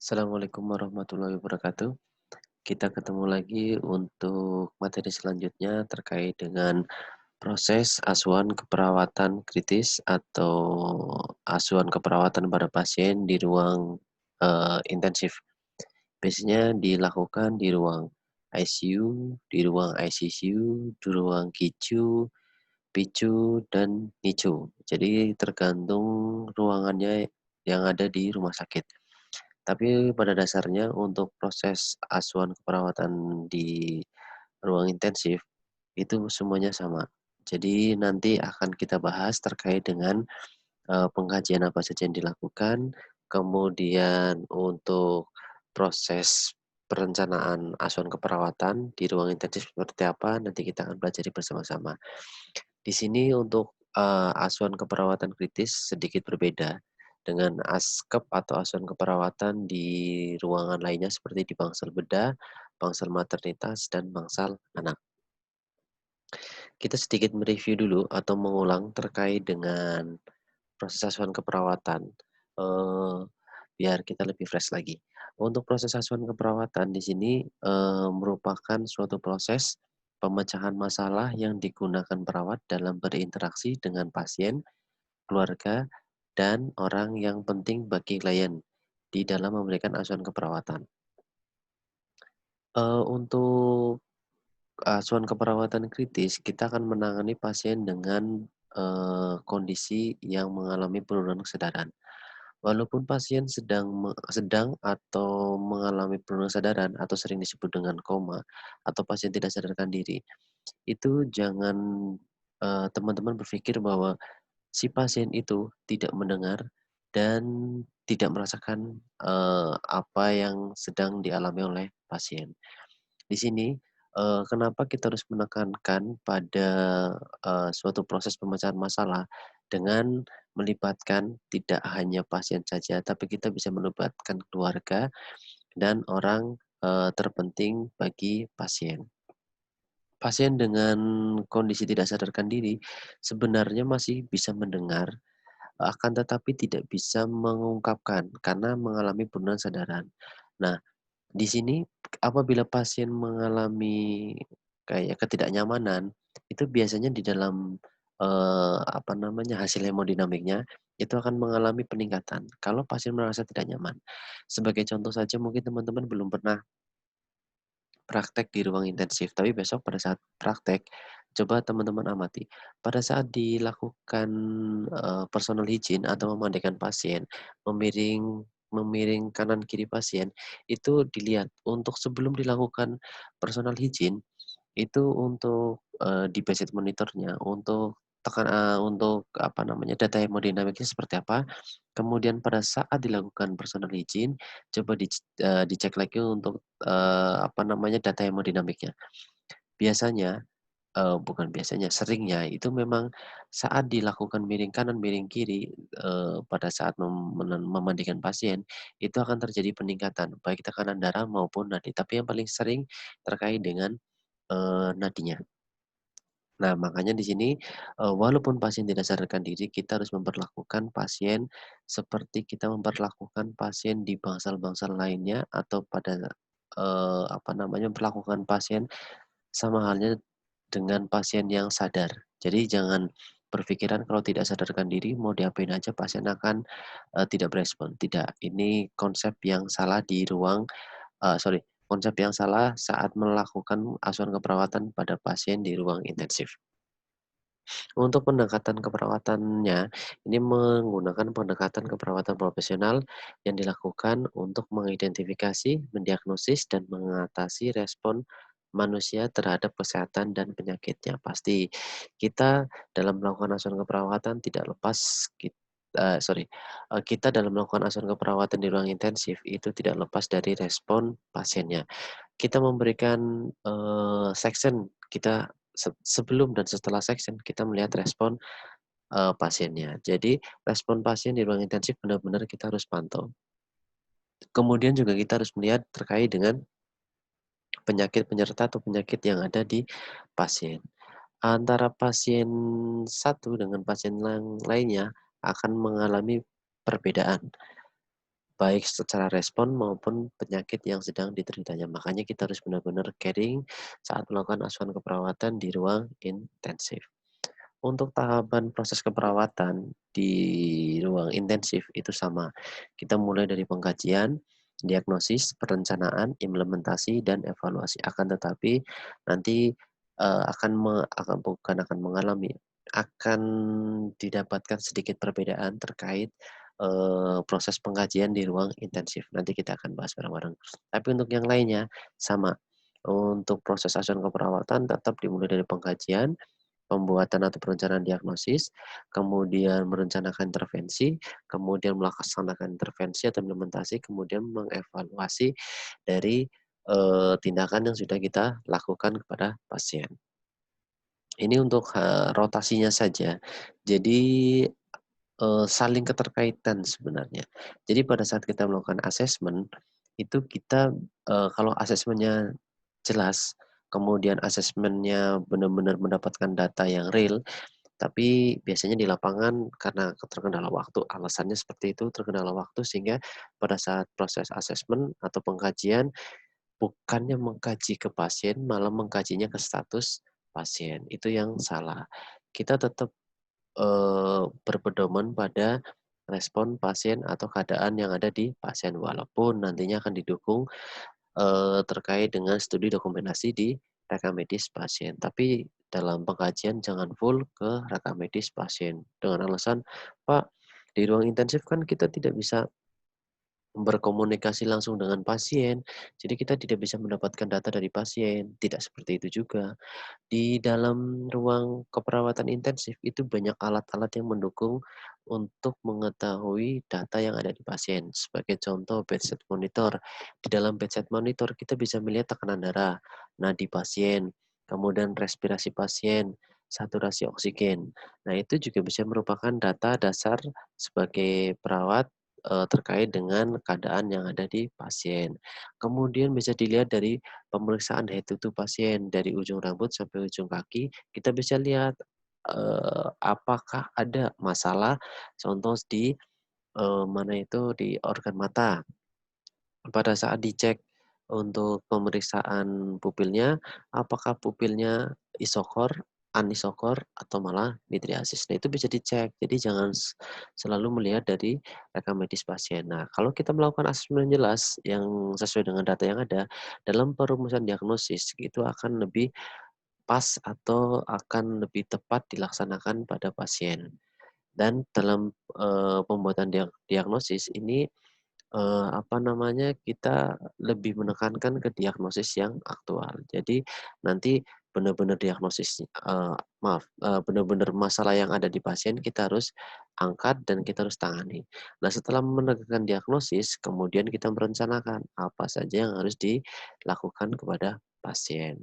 Assalamualaikum warahmatullahi wabarakatuh. Kita ketemu lagi untuk materi selanjutnya terkait dengan proses asuhan keperawatan kritis atau asuhan keperawatan pada pasien di ruang intensif. Biasanya dilakukan di ruang ICU, di ruang ICCU, di ruang KICU, PICU, dan NICU. Jadi tergantung ruangannya yang ada di rumah sakit. Tapi pada dasarnya untuk proses asuhan keperawatan di ruang intensif, itu semuanya sama. Jadi nanti akan kita bahas terkait dengan, pengkajian apa saja yang dilakukan, kemudian untuk proses perencanaan asuhan keperawatan di ruang intensif seperti apa, nanti kita akan pelajari bersama-sama. Di sini untuk, asuhan keperawatan kritis sedikit berbeda dengan askep atau asuhan keperawatan di ruangan lainnya seperti di bangsal bedah, bangsal maternitas, dan bangsal anak. Kita sedikit mereview dulu atau mengulang terkait dengan proses asuhan keperawatan, eee, biar kita lebih fresh lagi. Untuk proses asuhan keperawatan di sini, merupakan suatu proses pemecahan masalah yang digunakan perawat dalam berinteraksi dengan pasien, keluarga, dan orang yang penting bagi klien di dalam memberikan asuhan keperawatan. Untuk asuhan keperawatan kritis, kita akan menangani pasien dengan, kondisi yang mengalami penurunan kesadaran. Walaupun pasien sedang atau mengalami penurunan kesadaran atau sering disebut dengan koma atau pasien tidak sadarkan diri, itu jangan, teman-teman berpikir bahwa si pasien itu tidak mendengar dan tidak merasakan, apa yang sedang dialami oleh pasien. Di sini, kenapa kita harus menekankan pada, suatu proses pemecahan masalah dengan melibatkan tidak hanya pasien saja, tapi kita bisa melibatkan keluarga dan orang, terpenting bagi pasien. Pasien dengan kondisi tidak sadarkan diri sebenarnya masih bisa mendengar, akan tetapi tidak bisa mengungkapkan karena mengalami penurunan kesadaran. Nah, di sini apabila pasien mengalami kayak ketidaknyamanan, itu biasanya di dalam, apa namanya, hasil hemodinamiknya itu akan mengalami peningkatan kalau pasien merasa tidak nyaman. Sebagai contoh saja mungkin teman-teman belum pernah praktek di ruang intensif, tapi besok pada saat praktek, coba teman-teman amati. Pada saat dilakukan, personal hygiene atau memandikan pasien, memiring memiring kanan kiri pasien, itu dilihat untuk sebelum dilakukan personal hygiene, itu untuk, di bedside monitornya, untuk apa namanya, data hemodinamiknya seperti apa, kemudian pada saat dilakukan personal hygiene, coba dicek lagi untuk, apa namanya, data hemodinamiknya. Biasanya, bukan biasanya, seringnya itu memang saat dilakukan miring kanan, miring kiri, pada saat memandikan pasien, itu akan terjadi peningkatan, baik tekanan darah maupun nadi, tapi yang paling sering terkait dengan, nadinya. Nah, makanya di sini, walaupun pasien tidak sadarkan diri, kita harus memperlakukan pasien seperti kita memperlakukan pasien di bangsal-bangsal lainnya atau pada, apa namanya, memperlakukan pasien sama halnya dengan pasien yang sadar. Jadi jangan berpikiran kalau tidak sadarkan diri mau diapain aja pasien akan, tidak berespon, tidak. Ini konsep yang salah di ruang sorry, konsep yang salah saat melakukan asuhan keperawatan pada pasien di ruang intensif. Untuk pendekatan keperawatannya, ini menggunakan pendekatan keperawatan profesional yang dilakukan untuk mengidentifikasi, mendiagnosis, dan mengatasi respon manusia terhadap kesehatan dan penyakitnya. Pasti kita dalam melakukan asuhan keperawatan tidak lepas kita dalam melakukan asuhan keperawatan di ruang intensif itu tidak lepas dari respon pasiennya. Kita memberikan, section, kita sebelum dan setelah section kita melihat respon, pasiennya. Jadi respon pasien di ruang intensif benar-benar kita harus pantau. Kemudian juga kita harus melihat terkait dengan penyakit penyerta atau penyakit yang ada di pasien. Antara pasien satu dengan pasien lainnya akan mengalami perbedaan. baik secara respon maupun penyakit yang sedang dideritanya. Makanya kita harus benar-benar caring saat melakukan asuhan keperawatan di ruang intensif. Untuk tahapan proses keperawatan di ruang intensif itu sama. Kita mulai dari pengkajian, diagnosis, perencanaan, implementasi, dan evaluasi. Akan tetapi nanti akan mengalami, akan didapatkan sedikit perbedaan terkait proses pengkajian di ruang intensif. Nanti kita akan bahas bareng-bareng. Tapi untuk yang lainnya sama. Untuk proses asuhan keperawatan tetap dimulai dari pengkajian, pembuatan atau perencanaan diagnosis, kemudian merencanakan intervensi, kemudian melaksanakan intervensi atau implementasi, kemudian mengevaluasi dari tindakan yang sudah kita lakukan kepada pasien. Ini untuk rotasinya saja. Jadi saling keterkaitan sebenarnya. Jadi pada saat kita melakukan asesmen, itu kita kalau asesmennya jelas, kemudian asesmennya benar-benar mendapatkan data yang real, tapi biasanya di lapangan karena terkendala waktu, alasannya seperti itu, terkendala waktu sehingga pada saat proses asesmen atau pengkajian, bukannya mengkaji ke pasien, malah mengkajinya ke status pasien. Itu yang salah. Kita tetap berpedoman pada respon pasien atau keadaan yang ada di pasien, walaupun nantinya akan didukung terkait dengan studi dokumentasi di rekam medis pasien. Tapi dalam pengkajian jangan full ke rekam medis pasien dengan alasan, "Pak, di ruang intensif kan kita tidak bisa berkomunikasi langsung dengan pasien, jadi kita tidak bisa mendapatkan data dari pasien." Tidak seperti itu juga. Di dalam ruang keperawatan intensif itu banyak alat-alat yang mendukung untuk mengetahui data yang ada di pasien. Sebagai contoh bedside monitor. Di dalam bedside monitor kita bisa melihat tekanan darah, nadi pasien, kemudian respirasi pasien, saturasi oksigen. Nah, itu juga bisa merupakan data dasar sebagai perawat terkait dengan keadaan yang ada di pasien. Kemudian bisa dilihat dari pemeriksaan head to toe pasien dari ujung rambut sampai ujung kaki, kita bisa lihat, apakah ada masalah contoh di, mana itu, di organ mata. Pada saat dicek untuk pemeriksaan pupilnya, apakah pupilnya isokor, anisokor, atau malah midriasis. Nah, itu bisa dicek. Jadi jangan selalu melihat dari rekam medis pasien. Nah, kalau kita melakukan asesmen jelas yang sesuai dengan data yang ada, dalam perumusan diagnosis itu akan lebih pas atau akan lebih tepat dilaksanakan pada pasien. Dan dalam, pembuatan diagnosis ini apa namanya, kita lebih menekankan ke diagnosis yang aktual. Jadi nanti benar-benar diagnosis benar-benar masalah yang ada di pasien kita harus angkat dan kita harus tangani. Nah, setelah menegakkan diagnosis, kemudian kita merencanakan apa saja yang harus dilakukan kepada pasien.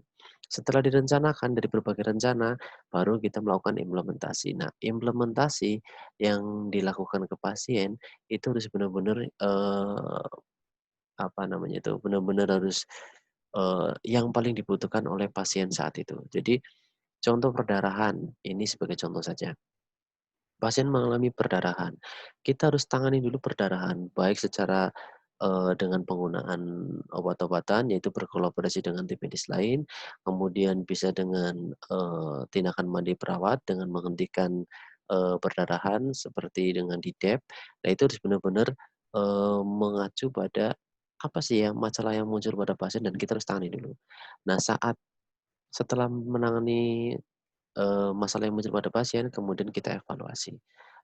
Setelah direncanakan dari berbagai rencana, baru kita melakukan implementasi. Nah, implementasi yang dilakukan ke pasien itu harus benar-benar, apa namanya itu, benar-benar harus, yang paling dibutuhkan oleh pasien saat itu. Jadi contoh perdarahan, ini sebagai contoh saja. Pasien mengalami perdarahan, kita harus tangani dulu perdarahan, baik secara, dengan penggunaan obat-obatan, yaitu berkolaborasi dengan tim medis lain, kemudian bisa dengan, tindakan mandi perawat dengan menghentikan, perdarahan seperti dengan DIDEP. Nah, itu harus benar-benar, mengacu pada apa sih ya masalah yang muncul pada pasien dan kita harus tangani dulu. Nah, setelah menangani masalah yang muncul pada pasien, kemudian kita evaluasi.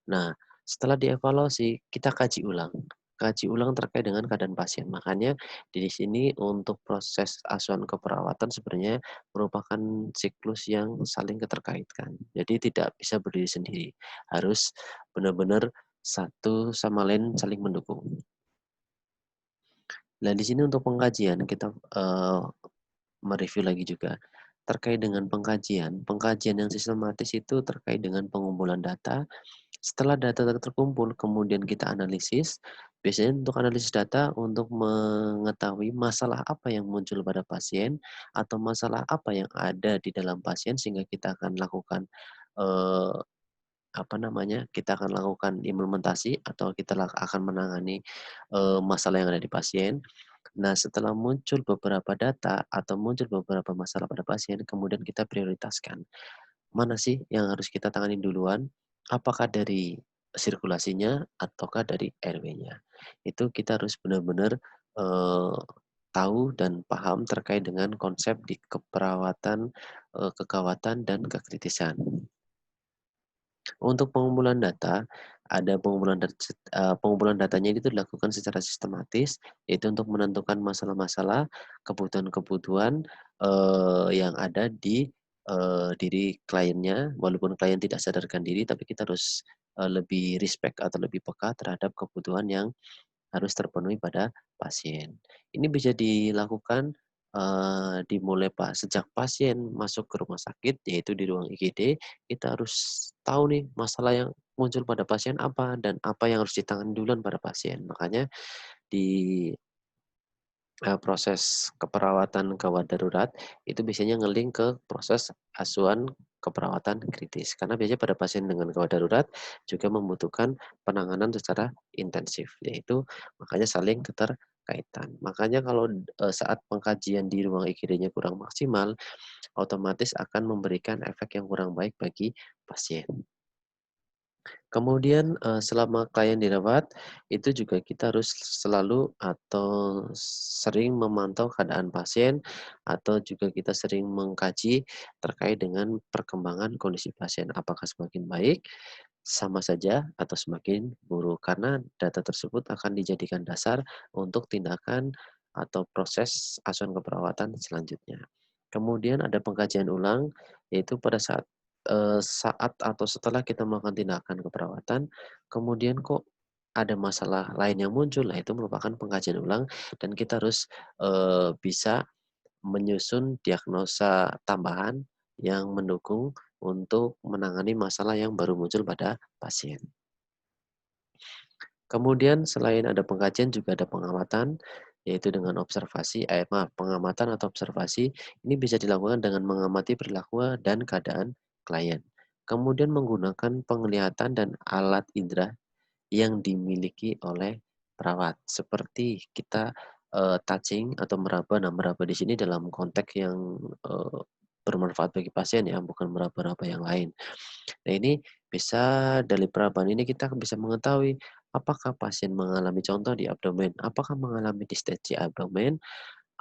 Nah, setelah dievaluasi, kita kaji ulang terkait dengan keadaan pasien. Makanya di sini untuk proses asuhan keperawatan sebenarnya merupakan siklus yang saling keterkaitkan. Jadi tidak bisa berdiri sendiri, harus benar-benar satu sama lain saling mendukung. Nah, di sini untuk pengkajian kita, mereview lagi juga. Terkait dengan pengkajian, pengkajian yang sistematis itu terkait dengan pengumpulan data. Setelah data terkumpul, kemudian kita analisis. Biasanya untuk analisis data untuk mengetahui masalah apa yang muncul pada pasien atau masalah apa yang ada di dalam pasien sehingga kita akan lakukan apa namanya, kita akan lakukan implementasi atau kita akan menangani, masalah yang ada di pasien. Nah, setelah muncul beberapa data atau muncul beberapa masalah pada pasien, kemudian kita prioritaskan. Mana sih yang harus kita tangani duluan? Apakah dari sirkulasinya ataukah dari RW-nya? Itu kita harus benar-benar, eee, tahu dan paham terkait dengan konsep di keperawatan, kegawatan dan kekritisan. Untuk pengumpulan data, ada pengumpulan datanya itu dilakukan secara sistematis, yaitu untuk menentukan masalah-masalah, kebutuhan-kebutuhan, yang ada di, diri kliennya, walaupun klien tidak sadarkan diri, tapi kita harus, lebih respect atau lebih peka terhadap kebutuhan yang harus terpenuhi pada pasien. Ini bisa dilakukan, dimulai sejak pasien masuk ke rumah sakit, yaitu di ruang IGD, kita harus tahu nih masalah yang muncul pada pasien apa dan apa yang harus ditangani duluan pada pasien. Makanya di proses keperawatan gawat darurat, itu biasanya nge-link ke proses asuhan keperawatan kritis. Karena biasanya pada pasien dengan gawat darurat juga membutuhkan penanganan secara intensif, yaitu makanya saling keterkaitan. Makanya kalau, saat pengkajian di ruang IGD-nya kurang maksimal, otomatis akan memberikan efek yang kurang baik bagi pasien. Kemudian, selama klien dirawat, itu juga kita harus selalu atau sering memantau keadaan pasien, atau juga kita sering mengkaji terkait dengan perkembangan kondisi pasien. Apakah semakin baik, sama saja, atau semakin buruk. Karena data tersebut akan dijadikan dasar untuk tindakan atau proses asuhan keperawatan selanjutnya. Kemudian ada pengkajian ulang, yaitu pada saat atau setelah kita melakukan tindakan keperawatan, kemudian kok ada masalah lain yang muncul, nah itu merupakan pengkajian ulang dan kita harus, bisa menyusun diagnosa tambahan yang mendukung untuk menangani masalah yang baru muncul pada pasien. Kemudian selain ada pengkajian juga ada pengamatan, yaitu dengan pengamatan atau observasi ini bisa dilakukan dengan mengamati perilaku dan keadaan klien. Kemudian menggunakan penglihatan dan alat indera yang dimiliki oleh perawat. Seperti kita, touching atau meraba. Nah, meraba di sini dalam konteks yang, bermanfaat bagi pasien ya, bukan meraba-raba yang lain. Nah, ini bisa dari perabaan ini kita bisa mengetahui apakah pasien mengalami contoh di abdomen, apakah mengalami distensi abdomen,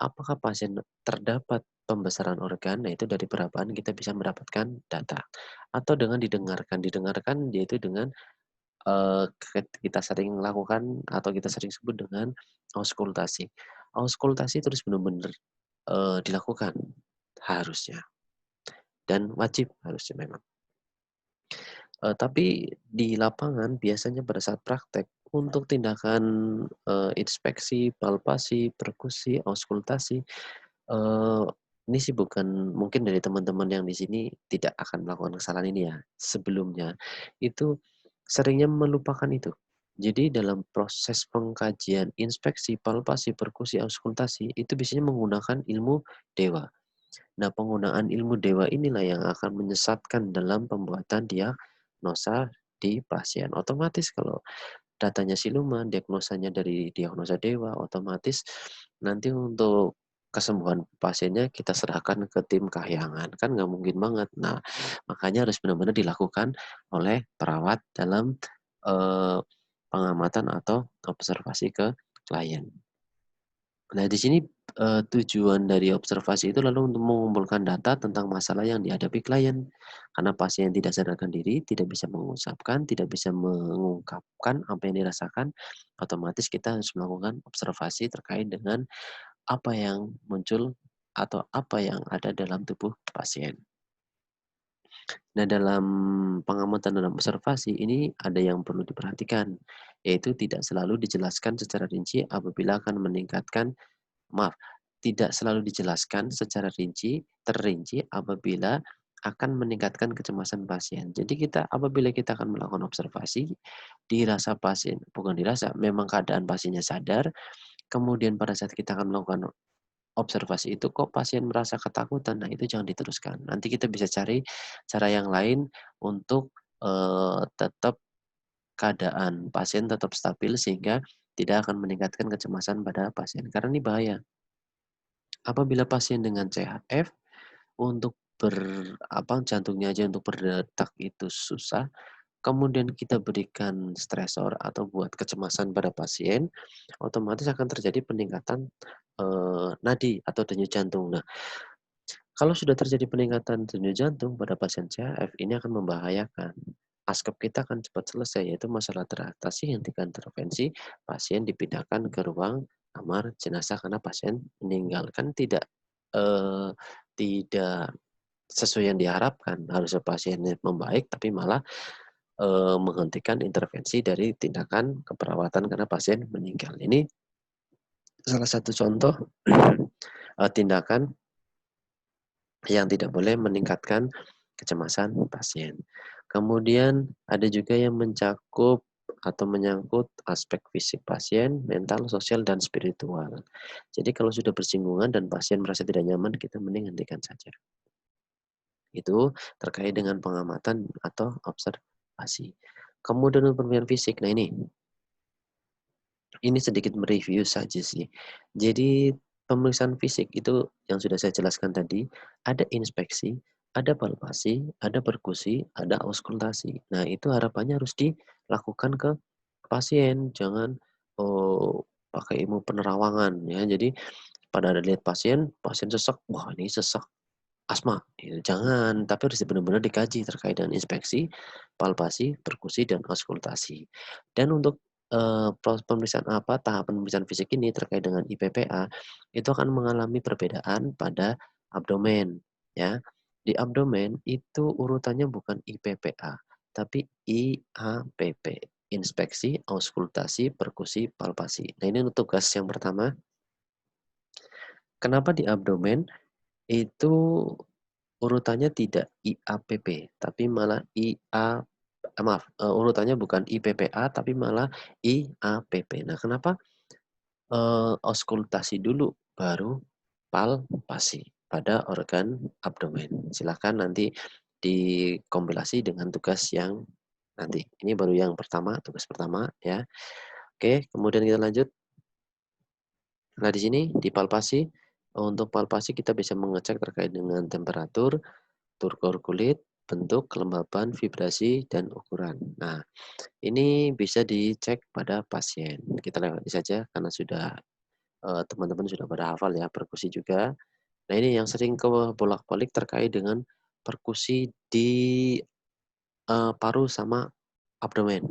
apakah pasien terdapat pembesaran organ. Nah, itu dari perabaan kita bisa mendapatkan data. Atau dengan didengarkan, didengarkan yaitu dengan, kita sering lakukan atau kita sering sebut dengan auskultasi. Auskultasi terus benar-benar, dilakukan harusnya dan wajib harusnya memang. Tapi di lapangan biasanya pada saat praktek untuk tindakan, inspeksi, palpasi, perkusi, auskultasi, eee, ini sih bukan mungkin dari teman-teman yang di sini tidak akan melakukan kesalahan ini ya, sebelumnya itu seringnya melupakan itu. Jadi dalam proses pengkajian, inspeksi, palpasi, perkusi, auskultasi itu biasanya menggunakan ilmu dewa. Nah, penggunaan ilmu dewa inilah yang akan menyesatkan dalam pembuatan diagnosa di pasien. Otomatis kalau datanya siluman, diagnosanya dari diagnosa dewa, otomatis nanti untuk kesembuhan pasiennya kita serahkan ke tim kahyangan, kan nggak mungkin banget. Nah, makanya harus benar-benar dilakukan oleh perawat dalam, eee, pengamatan atau observasi ke klien. Nah, di sini, tujuan dari observasi itu lalu untuk mengumpulkan data tentang masalah yang dihadapi klien. Karena pasien tidak sadarkan diri, tidak bisa mengungkapkan, tidak bisa mengungkapkan apa yang dirasakan, otomatis kita harus melakukan observasi terkait dengan apa yang muncul atau apa yang ada dalam tubuh pasien. Nah, dalam pengamatan dan observasi ini ada yang perlu diperhatikan, yaitu tidak selalu dijelaskan secara rinci apabila akan meningkatkan Maaf, tidak selalu dijelaskan secara terinci apabila akan meningkatkan kecemasan pasien. Jadi apabila kita akan melakukan observasi, dirasa pasien bukan dirasa, memang keadaan pasiennya sadar, kemudian pada saat kita akan melakukan observasi itu kok pasien merasa ketakutan, nah itu jangan diteruskan. Nanti kita bisa cari cara yang lain untuk, tetap keadaan pasien tetap stabil sehingga tidak akan meningkatkan kecemasan pada pasien, karena ini bahaya. Apabila pasien dengan CHF untuk jantungnya aja untuk berdetak itu susah, kemudian kita berikan stresor atau buat kecemasan pada pasien, otomatis akan terjadi peningkatan, nadi atau denyut jantung. Nah, kalau sudah terjadi peningkatan denyut jantung pada pasien CHF, ini akan membahayakan. Askep kita akan cepat selesai, yaitu masalah teratasi hentikan intervensi, pasien dipindahkan ke ruang kamar jenazah karena pasien meninggal. Kan eee, tidak sesuai yang diharapkan, harusnya pasiennya membaik tapi malah, menghentikan intervensi dari tindakan keperawatan karena pasien meninggal. Ini salah satu contoh, tindakan yang tidak boleh meningkatkan kecemasan pasien. Kemudian ada juga yang mencakup atau menyangkut aspek fisik pasien, mental, sosial, dan spiritual. Jadi kalau sudah bersinggungan dan pasien merasa tidak nyaman, kita mending hentikan saja. Itu terkait dengan pengamatan atau observasi. Kemudian untuk pemeriksaan fisik, nah ini sedikit mereview saja sih. Jadi pemeriksaan fisik itu yang sudah saya jelaskan tadi, ada inspeksi, ada palpasi, ada perkusi, ada auskultasi. Nah, itu harapannya harus dilakukan ke pasien, jangan, pakai ilmu penerawangan ya. Jadi pada lihat pasien, pasien sesek, wah ini sesek asma, gitu. Jangan, tapi harus benar-benar dikaji terkait dengan inspeksi, palpasi, perkusi, dan auskultasi. Dan untuk, pemeriksaan tahapan pemeriksaan fisik ini terkait dengan IPPA, itu akan mengalami perbedaan pada abdomen, ya. Di abdomen itu urutannya bukan IPPA, tapi IAPP, inspeksi, auskultasi, perkusi, palpasi. Nah, ini untuk tugas yang pertama, kenapa di abdomen itu urutannya tidak IAPP, tapi malah urutannya bukan IPPA, tapi malah IAPP. Nah, kenapa, auskultasi dulu, baru palpasi pada organ abdomen. Silakan nanti dikompilasi dengan tugas yang nanti. Ini baru yang pertama, tugas pertama ya. Oke, kemudian kita lanjut. Nah, di sini di palpasi, untuk palpasi kita bisa mengecek terkait dengan temperatur, turgor kulit, bentuk, kelembapan, vibrasi, dan ukuran. Nah, ini bisa dicek pada pasien. Kita lewati saja karena sudah, teman-teman sudah pada hafal ya, perkusi juga. Nah, ini yang sering bolak-balik terkait dengan perkusi di, paru sama abdomen.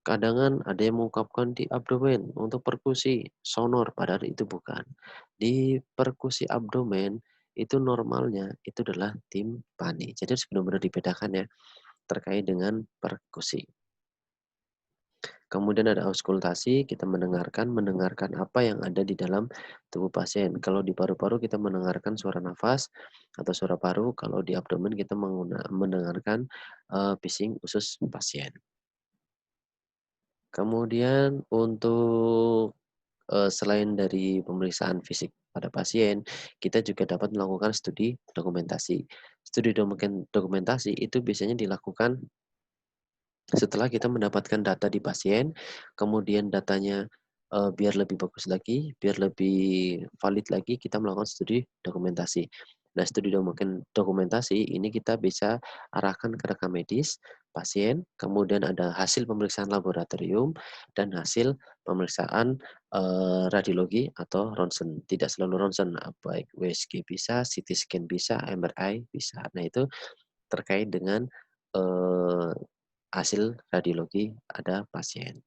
Kadang ada yang mengungkapkan di abdomen untuk perkusi, sonor, padahal itu bukan. Di perkusi abdomen, itu normalnya itu adalah timpani. Jadi harus benar-benar dibedakan ya, terkait dengan perkusi. Kemudian ada auskultasi, kita mendengarkan apa yang ada di dalam tubuh pasien. Kalau di paru-paru kita mendengarkan suara nafas atau suara paru, kalau di abdomen kita mendengarkan, bising usus pasien. Kemudian untuk, selain dari pemeriksaan fisik pada pasien, kita juga dapat melakukan studi dokumentasi. Studi dokumentasi itu biasanya dilakukan setelah kita mendapatkan data di pasien, kemudian datanya, biar lebih bagus lagi, biar lebih valid lagi, kita melakukan studi dokumentasi. Nah, studi dokumentasi ini kita bisa arahkan ke rekam medis pasien, kemudian ada hasil pemeriksaan laboratorium dan hasil pemeriksaan, radiologi atau ronsen. Tidak selalu ronsen, baik USG bisa, CT scan bisa, MRI bisa. Nah, itu terkait dengan, eee hasil radiologi ada pasien.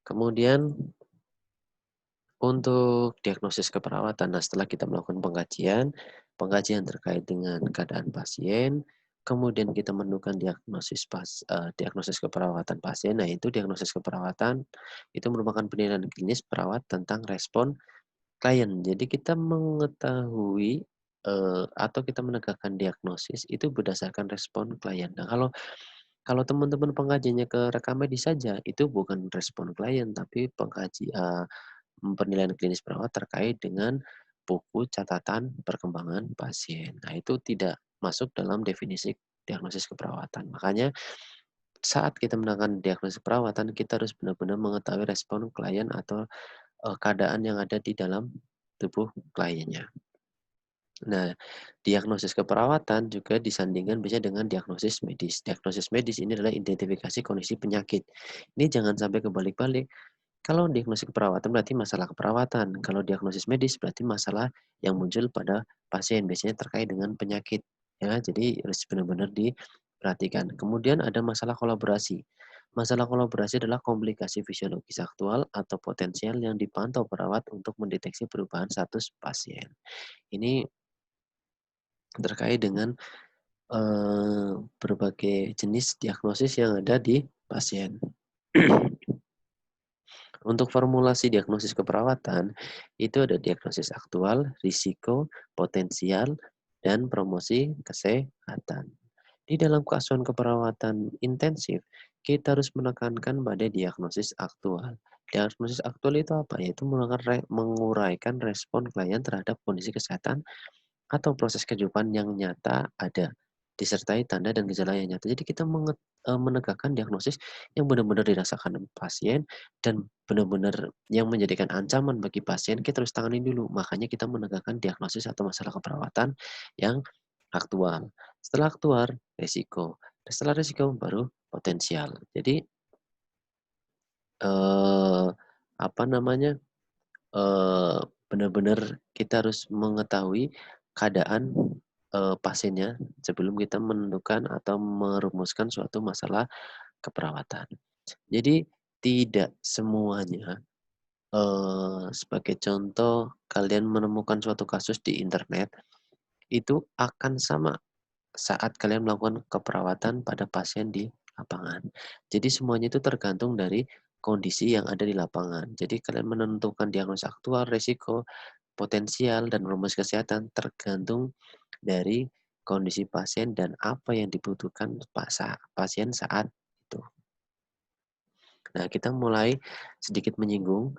Kemudian untuk diagnosis keperawatan, nah setelah kita melakukan pengkajian terkait dengan keadaan pasien, kemudian kita menemukan diagnosis keperawatan pasien. Nah, itu diagnosis keperawatan itu merupakan penilaian klinis perawat tentang respon klien. Jadi kita mengetahui, atau kita menegakkan diagnosis itu berdasarkan respon klien. Nah, kalau kalau teman-teman pengajiannya ke rekam medis saja, itu bukan respon klien, tapi penilaian klinis perawat terkait dengan buku catatan perkembangan pasien. Nah, itu tidak masuk dalam definisi diagnosis keperawatan. Makanya saat kita menangani diagnosis perawatan, kita harus benar-benar mengetahui respon klien atau, keadaan yang ada di dalam tubuh kliennya. Nah, diagnosis keperawatan juga disandingkan bisa dengan diagnosis medis. Diagnosis medis ini adalah identifikasi kondisi penyakit. Ini jangan sampai kebalik-balik. Kalau diagnosis keperawatan berarti masalah keperawatan, kalau diagnosis medis berarti masalah yang muncul pada pasien, biasanya terkait dengan penyakit, ya. Jadi harus benar-benar diperhatikan. Kemudian ada masalah kolaborasi. Masalah kolaborasi adalah komplikasi fisiologis aktual atau potensial yang dipantau perawat untuk mendeteksi perubahan status pasien. Ini terkait dengan, berbagai jenis diagnosis yang ada di pasien. Untuk formulasi diagnosis keperawatan, itu ada diagnosis aktual, risiko, potensial, dan promosi kesehatan. Di dalam keasuhan keperawatan intensif, kita harus menekankan pada diagnosis aktual. Diagnosis aktual itu apa? Yaitu menguraikan respon klien terhadap kondisi kesehatan atau proses kehidupan yang nyata ada, disertai tanda dan gejala yang nyata. Jadi kita menegakkan diagnosis yang benar-benar dirasakan pasien dan benar-benar yang menjadikan ancaman bagi pasien, kita harus tangani dulu. Makanya kita menegakkan diagnosis atau masalah keperawatan yang aktual. Setelah aktual, resiko. Setelah resiko baru potensial. Jadi, eee, apa namanya, Eee, benar-benar kita harus mengetahui keadaan, pasiennya sebelum kita menentukan atau merumuskan suatu masalah keperawatan. Jadi tidak semuanya, sebagai contoh kalian menemukan suatu kasus di internet, itu akan sama saat kalian melakukan keperawatan pada pasien di lapangan. Jadi semuanya itu tergantung dari kondisi yang ada di lapangan. Jadi kalian menentukan diagnosa aktual, resiko, potensial, dan rumus kesehatan tergantung dari kondisi pasien dan apa yang dibutuhkan pasien saat itu. Nah, kita mulai sedikit menyinggung,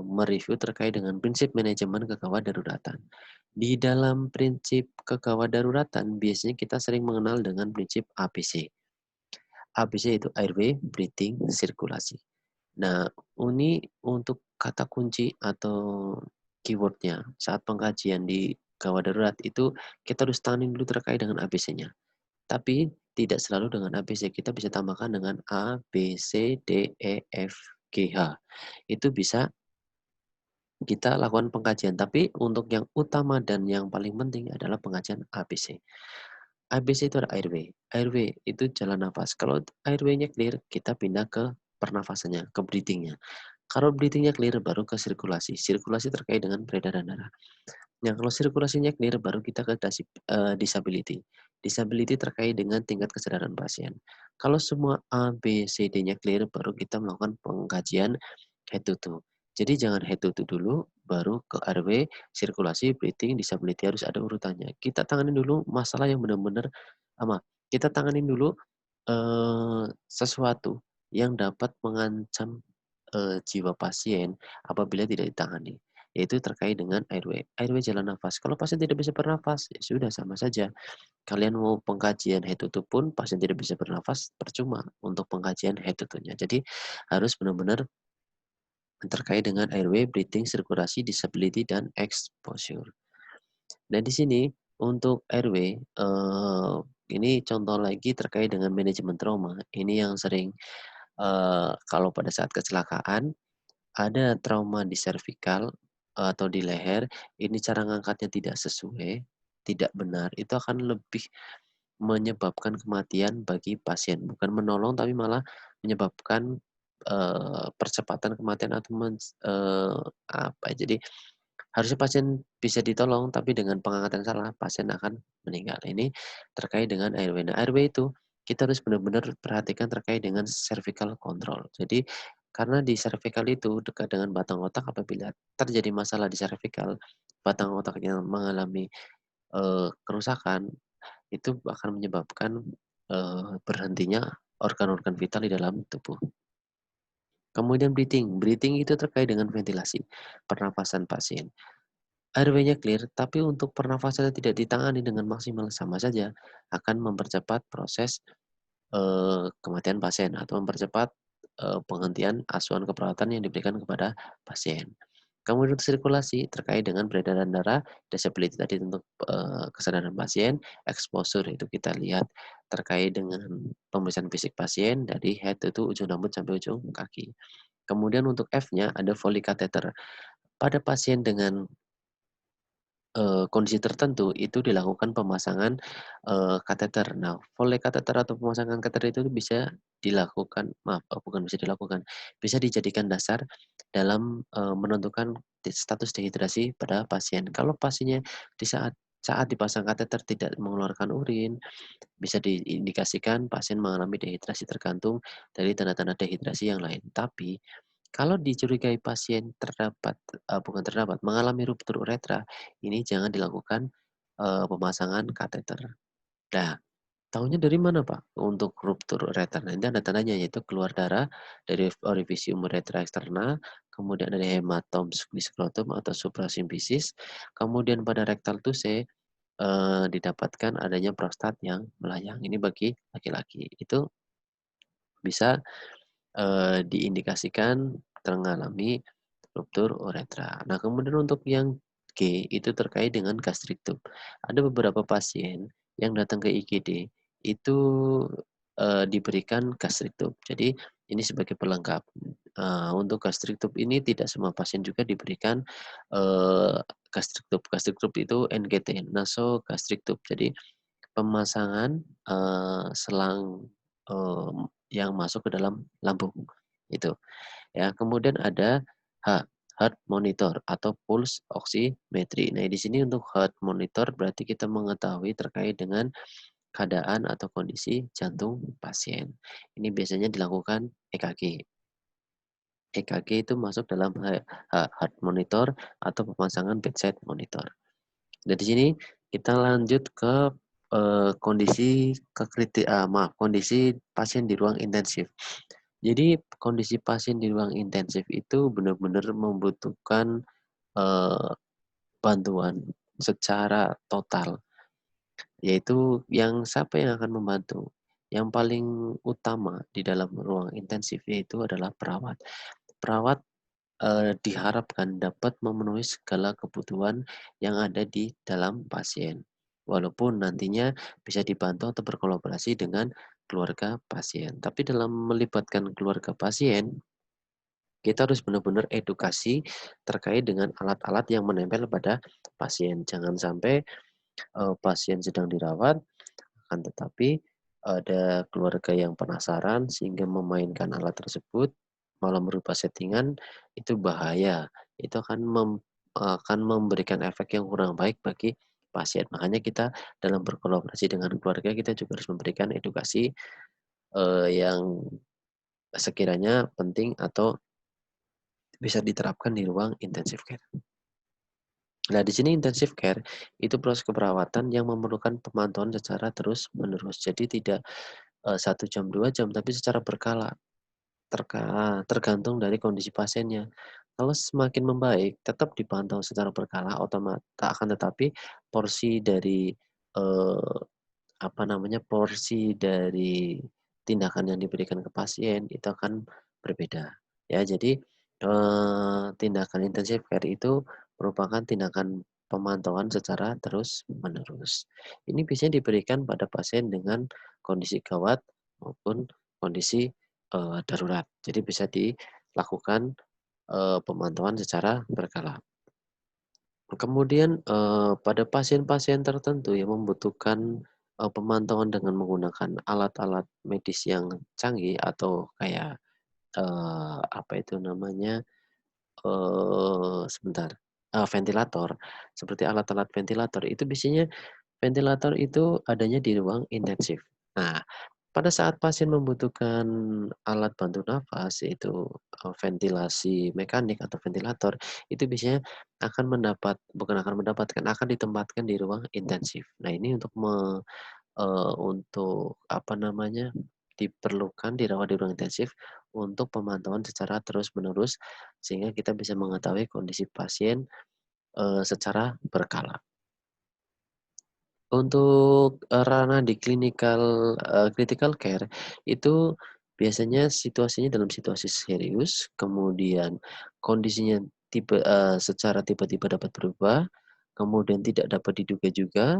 mereview terkait dengan prinsip manajemen kegawat daruratan. Di dalam prinsip kegawat daruratan, biasanya kita sering mengenal dengan prinsip ABC. ABC itu airway, breathing, sirkulasi. Nah, ini untuk kata kunci atau keywordnya saat pengkajian di gawat darurat itu kita harus tanganin dulu terkait dengan ABC-nya. Tapi tidak selalu dengan ABC, kita bisa tambahkan dengan A, B, C, D, E, F, G, H. Itu bisa kita lakukan pengkajian, tapi untuk yang utama dan yang paling penting adalah pengkajian ABC. ABC itu ada airway. Airway itu jalan nafas. Kalau airway-nya clear, kita pindah ke pernafasannya, ke breathing-nya. Kalau breathing-nya clear, baru ke sirkulasi. Sirkulasi terkait dengan peredaran darah. Nah, kalau sirkulasinya clear, baru kita ke disability. Disability terkait dengan tingkat kesadaran pasien. Kalau semua A, B, C, D-nya clear, baru kita melakukan pengkajian head to toe. Jadi jangan head to toe dulu, baru ke RW, sirkulasi, breathing, disability harus ada urutannya. Kita tangani dulu masalah yang benar-benar kita tangani dulu sesuatu yang dapat mengancam jiwa pasien apabila tidak ditangani, yaitu terkait dengan airway. Airway jalan nafas. Kalau pasien tidak bisa bernafas, ya sudah sama saja. Kalian mau pengkajian head to toe pun pasien tidak bisa bernafas, percuma untuk pengkajian head to toe-nya. Jadi harus benar-benar terkait dengan airway, breathing, sirkulasi, disability, dan exposure. Nah, di sini untuk airway, ini contoh lagi terkait dengan manajemen trauma. Ini yang sering, kalau pada saat kecelakaan, ada trauma di servikal atau di leher, ini cara ngangkatnya tidak sesuai, tidak benar, itu akan lebih menyebabkan kematian bagi pasien. Bukan menolong, tapi malah menyebabkan, percepatan kematian atau jadi harusnya pasien bisa ditolong, tapi dengan pengangkatan salah, pasien akan meninggal. Ini terkait dengan airway. Nah, airway itu kita harus benar-benar perhatikan terkait dengan cervical control. Jadi, karena di cervical itu dekat dengan batang otak, apabila terjadi masalah di cervical, batang otaknya mengalami, kerusakan, itu akan menyebabkan, berhentinya organ-organ vital di dalam tubuh. Kemudian breathing. Breathing itu terkait dengan ventilasi pernafasan pasien. Airway-nya clear, tapi untuk pernafasannya tidak ditangani dengan maksimal, sama saja akan mempercepat proses, kematian pasien atau mempercepat, penghentian asuhan keperawatan yang diberikan kepada pasien. Kemudian untuk sirkulasi terkait dengan peredaran darah, disability tadi untuk, kesadaran pasien, exposure itu kita lihat terkait dengan pemeriksaan fisik pasien dari head itu ujung rambut sampai ujung kaki. Kemudian untuk F-nya ada Foley catheter. Pada pasien dengan kondisi tertentu itu dilakukan pemasangan, kateter. Nah, Foley kateter atau pemasangan kateter itu bisa dilakukan maaf, bukan bisa dilakukan, bisa dijadikan dasar dalam, menentukan status dehidrasi pada pasien. Kalau pasiennya di saat dipasang kateter tidak mengeluarkan urin, bisa diindikasikan pasien mengalami dehidrasi tergantung dari tanda-tanda dehidrasi yang lain. Tapi, kalau dicurigai pasien bukan terdapat, mengalami ruptur uretra, ini jangan dilakukan, pemasangan kateter. Nah, tahunya dari mana, Pak, untuk ruptur ureter? Nah, ini ada tandanya, yaitu keluar darah dari orifisium uretra eksterna, kemudian ada hematom di skrotum atau suprasimfisis, kemudian pada rektal tuse, didapatkan adanya prostat yang melayang. Ini bagi laki-laki. Itu bisa, diindikasikan mengalami ruptur uretra. Nah, kemudian untuk yang G, itu terkait dengan gastric tube. Ada beberapa pasien yang datang ke IGD itu, diberikan gastric tube. Jadi ini sebagai pelengkap. Untuk gastric tube ini tidak semua pasien juga diberikan, eee, gastric tube. Gastric tube itu NGT, nasogastric tube. Jadi pemasangan, selang, yang masuk ke dalam lambung, itu. Ya, kemudian ada H, heart monitor atau pulse oximetry. Nah, di sini untuk heart monitor berarti kita mengetahui terkait dengan keadaan atau kondisi jantung pasien. Ini biasanya dilakukan EKG. EKG itu masuk dalam heart monitor atau pemasangan bedside monitor. Nah, di sini kita lanjut ke, kondisi pasien di ruang intensif. Jadi kondisi pasien di ruang intensif itu benar-benar membutuhkan, eee, bantuan secara total, yaitu siapa yang akan membantu? Yang paling utama di dalam ruang intensif yaitu adalah perawat. Perawat, diharapkan dapat memenuhi segala kebutuhan yang ada di dalam pasien, walaupun nantinya bisa dibantu atau berkolaborasi dengan keluarga pasien. Tapi dalam melibatkan keluarga pasien, kita harus benar-benar edukasi terkait dengan alat-alat yang menempel pada pasien. Jangan sampai, pasien sedang dirawat, akan tetapi ada keluarga yang penasaran sehingga memainkan alat tersebut, malah berupa settingan, itu bahaya. Itu akan memberikan efek yang kurang baik bagi pasien. Makanya kita dalam berkolaborasi dengan keluarga, kita juga harus memberikan edukasi, yang sekiranya penting atau bisa diterapkan di ruang intensive care. Nah, di sini intensive care itu proses keperawatan yang memerlukan pemantauan secara terus-menerus. Jadi tidak, 1 jam, 2 jam, tapi secara berkala, tergantung dari kondisi pasiennya. Kalau semakin membaik, tetap dipantau secara berkala, akan tetapi porsi dari, eee, porsi dari tindakan yang diberikan ke pasien itu akan berbeda. Ya, jadi, tindakan intensive care itu merupakan tindakan pemantauan secara terus-menerus. Ini biasanya diberikan pada pasien dengan kondisi gawat maupun kondisi, darurat. Jadi bisa dilakukan, pemantauan secara berkala. Kemudian, pada pasien-pasien tertentu yang membutuhkan, pemantauan dengan menggunakan alat-alat medis yang canggih atau kayak, apa itu namanya, sebentar, ventilator, seperti alat-alat ventilator itu biasanya ventilator itu adanya di ruang intensif. Nah, pada saat pasien membutuhkan alat bantu nafas, yaitu, ventilasi mekanik atau ventilator, itu biasanya akan mendapatkan, akan ditempatkan di ruang intensif. Nah, ini untuk diperlukan dirawat di ruang intensif untuk pemantauan secara terus-menerus, sehingga kita bisa mengetahui kondisi pasien secara berkala. Untuk, ranah di critical care itu biasanya situasinya dalam situasi serius, kemudian kondisinya secara tiba-tiba dapat berubah, kemudian tidak dapat diduga juga,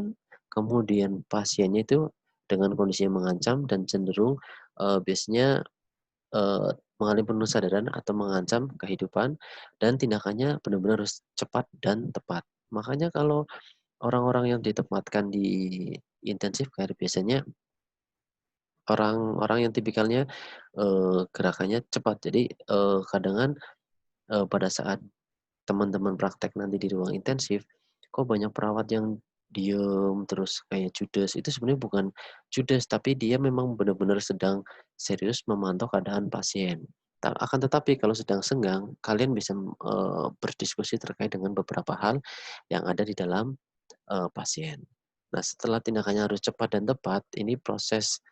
kemudian pasiennya itu dengan kondisi yang mengancam dan cenderung, biasanya, mengalami penuh kesadaran atau mengancam kehidupan dan tindakannya benar-benar harus cepat dan tepat. Makanya kalau orang-orang yang ditempatkan di intensive care biasanya orang-orang yang tipikalnya, gerakannya cepat. Jadi, kadang pada saat teman-teman praktek nanti di ruang intensif, kok banyak perawat yang diem, terus kayak judes, itu sebenarnya bukan judes, tapi dia memang benar-benar sedang serius memantau keadaan pasien. Akan tetapi kalau sedang senggang, kalian bisa, berdiskusi terkait dengan beberapa hal yang ada di dalam pasien. Nah, setelah tindakannya harus cepat dan tepat, ini proses,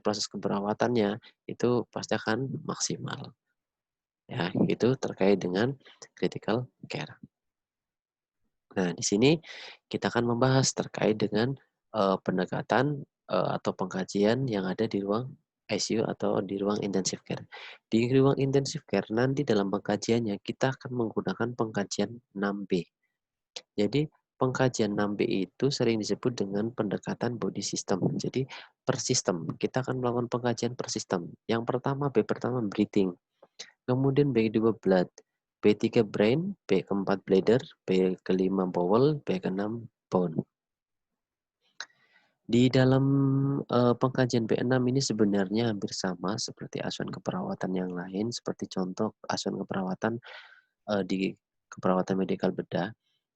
proses keperawatannya itu pasti akan maksimal. Ya, itu terkait dengan critical care. Nah, di sini kita akan membahas terkait dengan, pendekatan, atau pengkajian yang ada di ruang ICU atau di ruang intensive care. Di ruang intensive care nanti dalam pengkajiannya kita akan menggunakan pengkajian 6B. Jadi pengkajian 6B itu sering disebut dengan pendekatan body system. Jadi per sistem, kita akan melakukan pengkajian per sistem. Yang pertama, B pertama breathing, kemudian B kedua blood, B3 brain, B keempat bladder, B kelima bowel, B keenam bone. Di dalam, pengkajian B6 ini sebenarnya hampir sama seperti asuhan keperawatan yang lain, seperti contoh asuhan keperawatan, di keperawatan medikal bedah.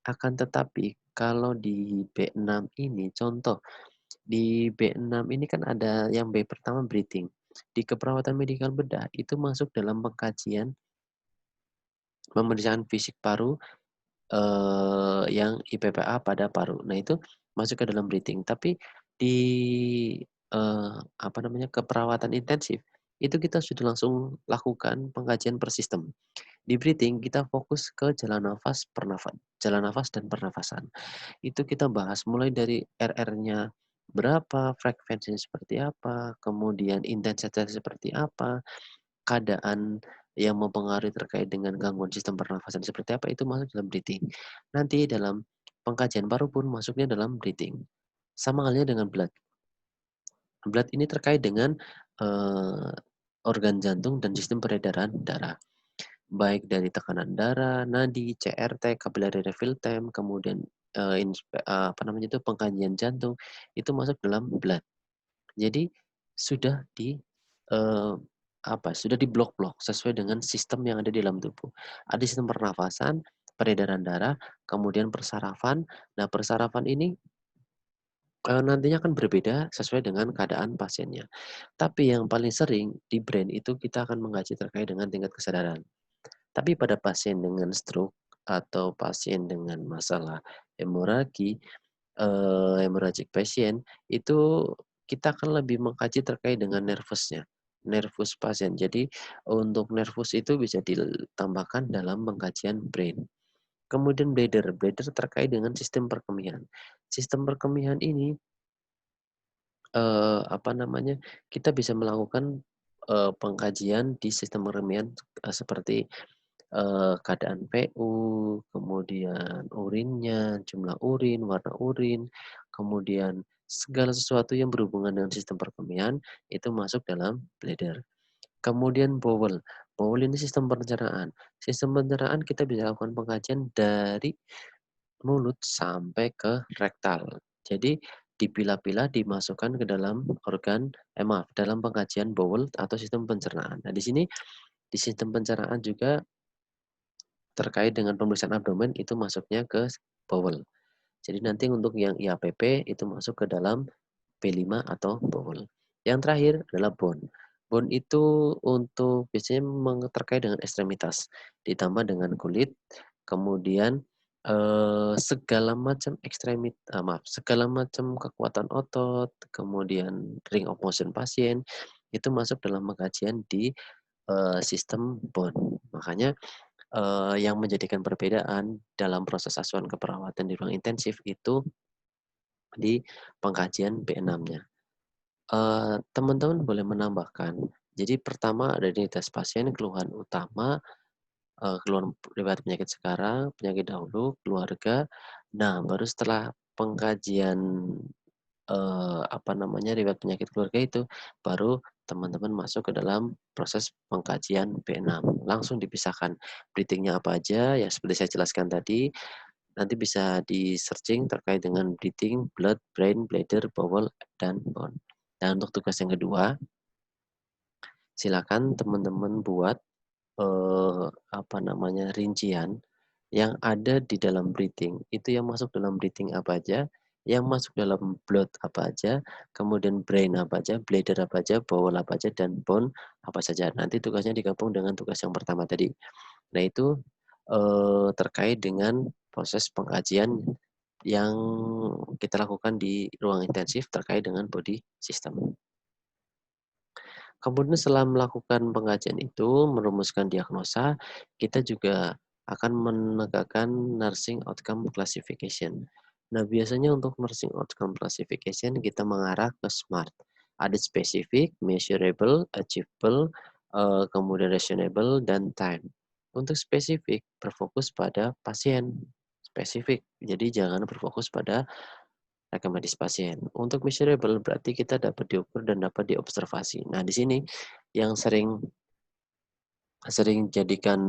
Akan tetapi kalau di B6 ini contoh, di B6 ini kan ada yang B pertama breathing. Di keperawatan medikal bedah itu masuk dalam pengkajian pemeriksaan fisik paru, yang IPPA pada paru. Nah, itu masuk ke dalam breathing. Tapi di, keperawatan intensif, itu kita sudah langsung lakukan pengkajian per sistem. Di breathing kita fokus ke jalan nafas dan pernafasan. Itu kita bahas mulai dari RR-nya berapa, frekuensinya seperti apa, kemudian intensitasnya seperti apa, keadaan yang mempengaruhi terkait dengan gangguan sistem pernafasan seperti apa, itu masuk dalam breathing. Nanti dalam pengkajian paru pun masuknya dalam breathing. Sama halnya dengan blood. Blood ini terkait dengan, eee, organ jantung dan sistem peredaran darah. Baik dari tekanan darah, nadi, CRT, capillary refill time, kemudian, pengkajian jantung, itu masuk dalam blood. Jadi sudah sudah diblok-blok sesuai dengan sistem yang ada di dalam tubuh. Ada sistem pernafasan, peredaran darah, kemudian persarafan. Nah, persarafan ini, nantinya akan berbeda sesuai dengan keadaan pasiennya. Tapi yang paling sering di brain itu kita akan mengkaji terkait dengan tingkat kesadaran. Tapi pada pasien dengan stroke atau pasien dengan masalah hemoragi, hemorrhagic patient, itu kita akan lebih mengkaji terkait dengan nervus pasien. Jadi untuk nervus itu bisa ditambahkan dalam pengkajian brain. Kemudian bladder, bladder terkait dengan sistem perkemihan. Sistem perkemihan ini, kita bisa melakukan, pengkajian di sistem perkemihan, seperti keadaan PU, kemudian urinnya, jumlah urin, warna urin, kemudian segala sesuatu yang berhubungan dengan sistem perkemihan itu masuk dalam bladder. Kemudian bowel. Bowel ini sistem pencernaan. Sistem pencernaan kita bisa lakukan pengkajian dari mulut sampai ke rektal. Jadi dipilah-pilah dimasukkan ke dalam dalam pengkajian bowel atau sistem pencernaan. Nah, di sini di sistem pencernaan juga terkait dengan pemeriksaan abdomen itu masuknya ke bowel. Jadi nanti untuk yang IAPP itu masuk ke dalam B5 atau bowel. Yang terakhir adalah bone. Bone itu untuk biasanya terkait dengan ekstremitas, ditambah dengan kulit, kemudian segala macam kekuatan otot, kemudian ring of motion pasien itu masuk dalam pengkajian di sistem bone. Makanya yang menjadikan perbedaan dalam proses asuhan keperawatan di ruang intensif itu di pengkajian B6-nya. Teman-teman boleh menambahkan, jadi pertama ada identitas pasien, keluhan utama, keluhan riwayat penyakit sekarang, penyakit dahulu, keluarga. Nah, baru setelah pengkajian, riwayat penyakit keluarga itu, baru teman-teman masuk ke dalam proses pengkajian B6. Langsung dipisahkan, breathing-nya apa aja, ya seperti saya jelaskan tadi, nanti bisa di-searching terkait dengan breathing, blood, brain, bladder, bowel, dan bone. Dan untuk tugas yang kedua, silakan teman-teman buat, rincian yang ada di dalam breathing. Itu yang masuk dalam breathing apa aja, yang masuk dalam blood apa aja, kemudian brain apa aja, bladder apa aja, bowel apa aja, dan bone apa saja. Nanti tugasnya digabung dengan tugas yang pertama tadi. Nah itu, terkait dengan proses pengkajian yang kita lakukan di ruang intensif terkait dengan body system. Kemudian setelah melakukan pengajian itu, merumuskan diagnosa, kita juga akan menegakkan nursing outcome classification. Nah, biasanya untuk nursing outcome classification kita mengarah ke SMART. Ada spesifik, measurable, achievable, kemudian reasonable, dan time. Untuk spesifik, berfokus pada pasien spesifik. Jadi jangan berfokus pada rekam medis pasien. Untuk measurable berarti kita dapat diukur dan dapat diobservasi. Nah, di sini yang sering sering jadikan,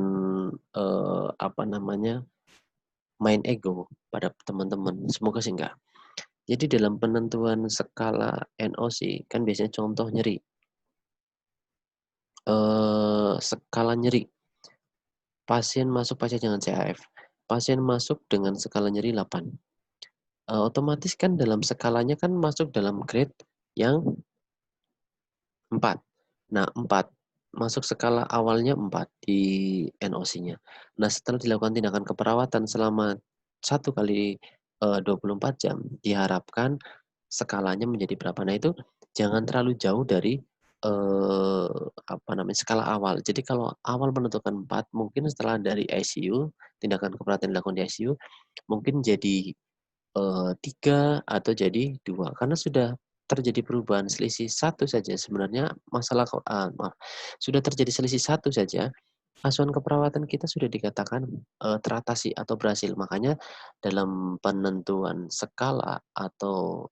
main ego pada teman-teman, semoga sih enggak. Jadi dalam penentuan skala NOC kan biasanya contoh nyeri, skala nyeri, pasien dengan CAF, pasien masuk dengan skala nyeri 8, otomatis kan dalam skalanya kan masuk dalam grade yang 4. Nah, 4 masuk skala awalnya 4 di NOC-nya. Nah, setelah dilakukan tindakan keperawatan selama 1 kali, 24 jam, diharapkan skalanya menjadi berapa. Nah, itu jangan terlalu jauh dari, skala awal. Jadi kalau awal menentukan 4, mungkin setelah dari ICU, tindakan keperawatan dilakukan di ICU, mungkin jadi 3 atau jadi 2 karena sudah terjadi perubahan selisih 1 saja sebenarnya sudah terjadi selisih 1 saja, asuhan keperawatan kita sudah dikatakan, teratasi atau berhasil. Makanya dalam penentuan skala atau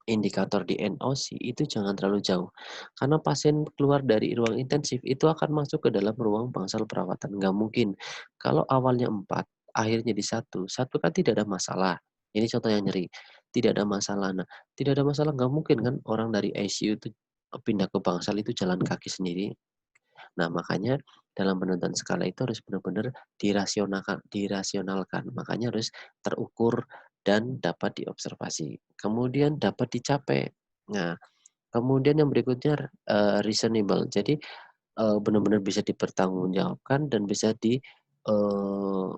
indikator di NOC itu jangan terlalu jauh, karena pasien keluar dari ruang intensif itu akan masuk ke dalam ruang bangsal perawatan, nggak mungkin. Kalau awalnya 4, akhirnya di 1 kan tidak ada masalah. Ini contoh yang nyeri, tidak ada masalah. Nah, tidak ada masalah nggak mungkin kan orang dari ICU itu, pindah ke bangsal itu jalan kaki sendiri. Nah, makanya dalam penentuan skala itu harus benar-benar dirasionalkan. Makanya harus terukur dan dapat diobservasi. Kemudian dapat dicapai. Nah, kemudian yang berikutnya, reasonable. Jadi, benar-benar bisa dipertanggungjawabkan dan bisa eee,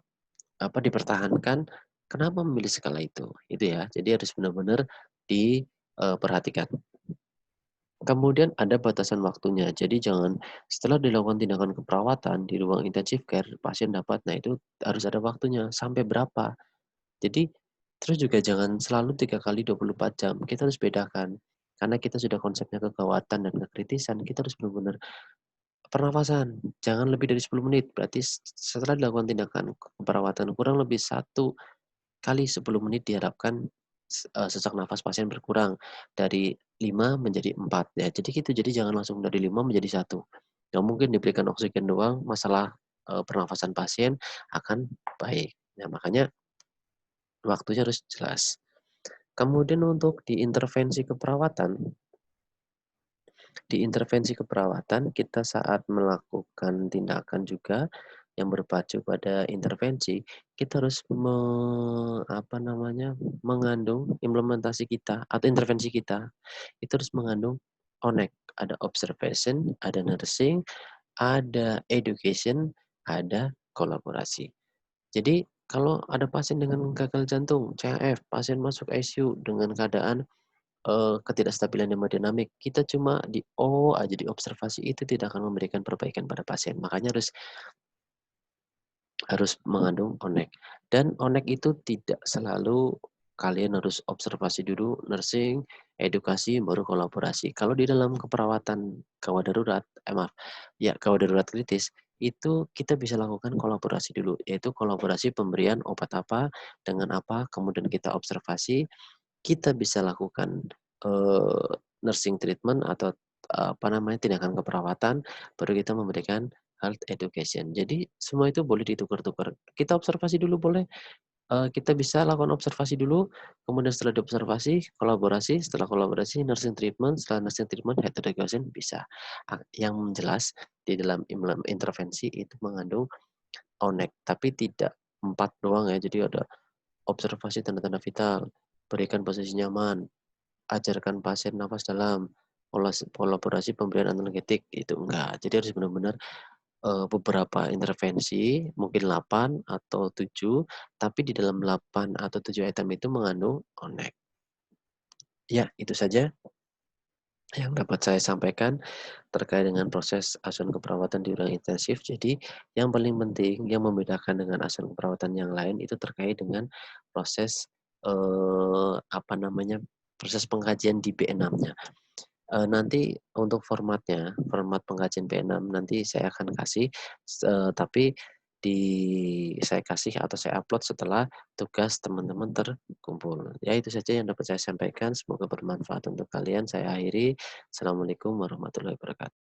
dipertahankan kenapa memilih skala itu ya. Jadi harus benar-benar diperhatikan. Kemudian ada batasan waktunya. Jadi jangan setelah dilakukan tindakan keperawatan di ruang intensive care, pasien dapat, nah itu harus ada waktunya, sampai berapa. Jadi terus juga jangan selalu 3 kali 24 jam, kita harus bedakan. Karena kita sudah konsepnya kegawatan dan kekritisan, kita harus benar-benar pernafasan, jangan lebih dari 10 menit. Berarti setelah dilakukan tindakan keperawatan kurang lebih 1 kali 10 menit diharapkan sesak nafas pasien berkurang dari 5 menjadi 4 ya. Jadi gitu, jadi jangan langsung dari 5 menjadi 1. Nggak mungkin diberikan oksigen doang, masalah, pernafasan pasien akan baik. Nah, makanya waktunya harus jelas. Kemudian untuk di intervensi keperawatan kita saat melakukan tindakan juga yang berpacu pada intervensi, kita harus mengandung implementasi kita atau intervensi kita, itu harus mengandung ONEC, ada observation, ada nursing, ada education, ada kolaborasi. Jadi kalau ada pasien dengan gagal jantung, CAF, pasien masuk ICU dengan keadaan ketidakstabilan hemodinamik, kita cuma di O aja, di observasi itu tidak akan memberikan perbaikan pada pasien. Makanya harus harus mengandung onek. Dan onek itu tidak selalu kalian harus observasi dulu, nursing, edukasi, baru kolaborasi. Kalau di dalam keperawatan gawat darurat, maaf, ya gawat darurat kritis, itu kita bisa lakukan kolaborasi dulu, yaitu kolaborasi pemberian obat apa, dengan apa, kemudian kita observasi, kita bisa lakukan, nursing treatment atau, apa namanya, tindakan keperawatan, baru kita memberikan health education. Jadi semua itu boleh ditukar-tukar. Kita observasi dulu boleh, kita bisa lakukan observasi dulu, kemudian setelah diobservasi, kolaborasi, setelah kolaborasi nursing treatment, setelah nursing treatment health education bisa. Yang jelas di dalam intervensi itu mengandung ONEC, tapi tidak 4 doang ya, jadi ada observasi tanda-tanda vital, berikan posisi nyaman, ajarkan pasien napas dalam, kolaborasi pemberian analgetik, itu enggak. Jadi harus benar-benar, beberapa intervensi, mungkin 8 atau 7, tapi di dalam 8 atau 7 item itu mengandung ONEC. Ya, itu saja yang dapat saya sampaikan terkait dengan proses asuhan keperawatan di ruang intensif. Jadi yang paling penting yang membedakan dengan asuhan keperawatan yang lain itu terkait dengan proses, apa namanya, proses pengkajian di B6-nya. Nanti untuk formatnya, format pengkajian B6 nanti saya akan kasih, tapi di saya kasih atau saya upload setelah tugas teman-teman terkumpul. Ya itu saja yang dapat saya sampaikan, semoga bermanfaat untuk kalian. Saya akhiri. Assalamualaikum warahmatullahi wabarakatuh.